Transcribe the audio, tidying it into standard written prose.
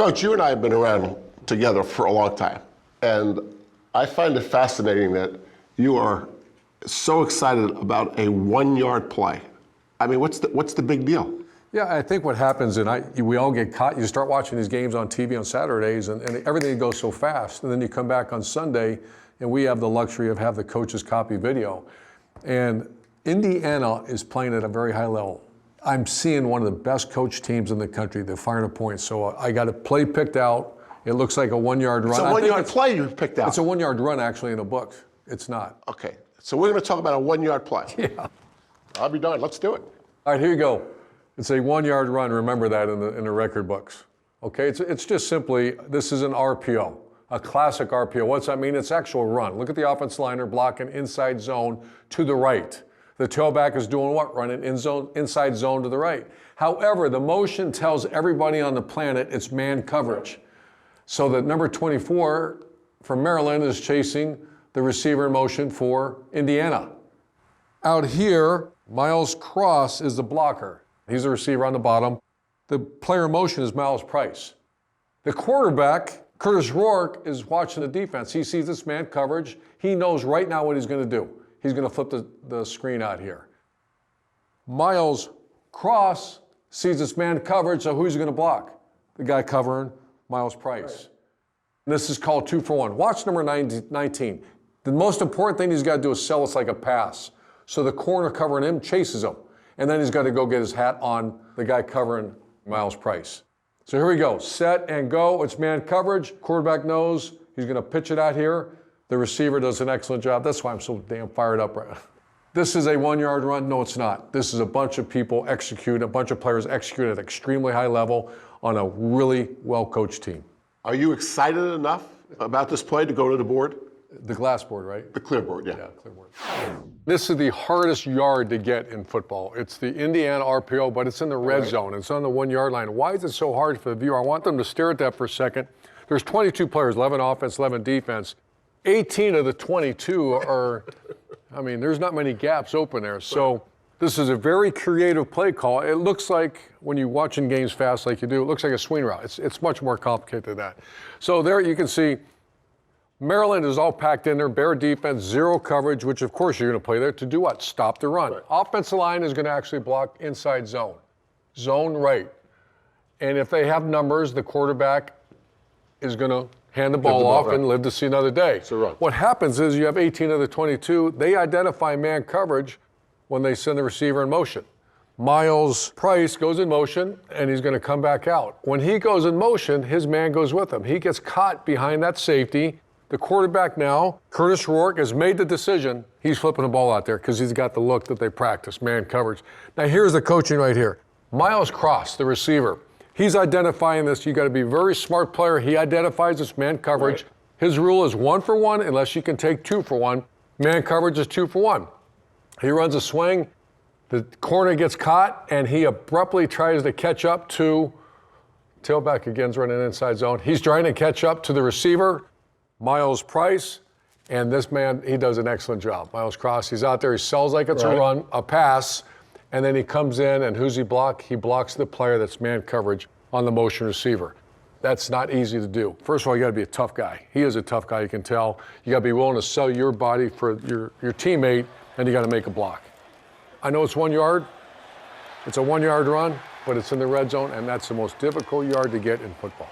Coach, you and I have been around together for a long time, and I find it fascinating that you are so excited about a 1-yard play. I mean, what's the big deal? Yeah, I think what happens, and we all get caught, you start watching these games on TV on Saturdays, and everything goes so fast, and then you come back on Sunday, and we have the luxury of have the coaches copy video. And Indiana is playing at a very high level. I'm seeing one of the best coach teams in the country. They're firing a point. So I got a play picked out. It looks like a 1-yard run. It's a 1-yard play you picked out. It's a 1-yard run, actually, in the book. It's not. Okay, so we're going to talk about a 1-yard play. Yeah. I'll be darned. Let's do it. All right, here you go. It's a 1-yard run. Remember that in the record books. Okay, it's just simply, this is an RPO, a classic RPO. What's that mean? It's actual run. Look at the offense liner blocking inside zone to the right. The tailback is doing what? Running inside zone to the right. However, the motion tells everybody on the planet it's man coverage. So that number 24 from Maryland is chasing the receiver in motion for Indiana. Out here, Miles Cross is the blocker. He's the receiver on the bottom. The player in motion is Miles Price. The quarterback, Curtis Rourke, is watching the defense. He sees this man coverage. He knows right now what he's going to do. He's going to flip the screen out here. Miles Cross sees this man coverage, so who's he going to block? The guy covering Miles Price. Right. And this is called 2-for-1. Watch number 19. The most important thing he's got to do is sell us like a pass. So the corner covering him chases him. And then he's got to go get his hat on the guy covering Miles Price. So here we go. Set and go. It's man coverage. Quarterback knows he's going to pitch it out here. The receiver does an excellent job. That's why I'm so damn fired up right now. This is a 1-yard run. No, it's not. This is a bunch of people execute, a bunch of players execute at an extremely high level on a really well-coached team. Are you excited enough about this play to go to the board? The glass board, right? The clear board, yeah. Yeah, clear board. This is the hardest yard to get in football. It's the Indiana RPO, but it's in the red zone. It's on the 1-yard line. Why is it so hard for the viewer? I want them to stare at that for a second. There's 22 players, 11 offense, 11 defense. 18 of the 22 are, I mean, there's not many gaps open there. So this is a very creative play call. It looks like, when you're watching games fast like you do, it looks like a swing route. It's much more complicated than that. So there you can see Maryland is all packed in there, bare defense, zero coverage, which of course you're going to play there to do what? Stop the run. Right. Offensive line is going to actually block inside zone, zone right. And if they have numbers, the quarterback is going to hand the ball off and live to see another day. What happens is you have 18 of the 22, they identify man coverage when they send the receiver in motion. Miles Price goes in motion, and he's going to come back out. When he goes in motion, his man goes with him. He gets caught behind that safety. The quarterback now, Curtis Rourke, has made the decision. He's flipping the ball out there because he's got the look that they practice, man coverage. Now here's the coaching right here. Miles Cross, the receiver. He's identifying this. You got to be a very smart player. He identifies this man coverage. Right. His rule is 1-for-1 unless you can take 2-for-1. Man coverage is 2-for-1. He runs a swing. The corner gets caught, and he abruptly tries to catch up to tailback again's running inside zone. He's trying to catch up to the receiver, Miles Price, and this man, he does an excellent job. Miles Cross, he's out there. He sells like it's a run, a pass. And then he comes in, and who's he block? He blocks the player that's man coverage on the motion receiver. That's not easy to do. First of all, you got to be a tough guy. He is a tough guy, you can tell. You got to be willing to sell your body for your teammate, and you got to make a block. I know it's 1 yard. It's a 1-yard run, but it's in the red zone, and that's the most difficult yard to get in football.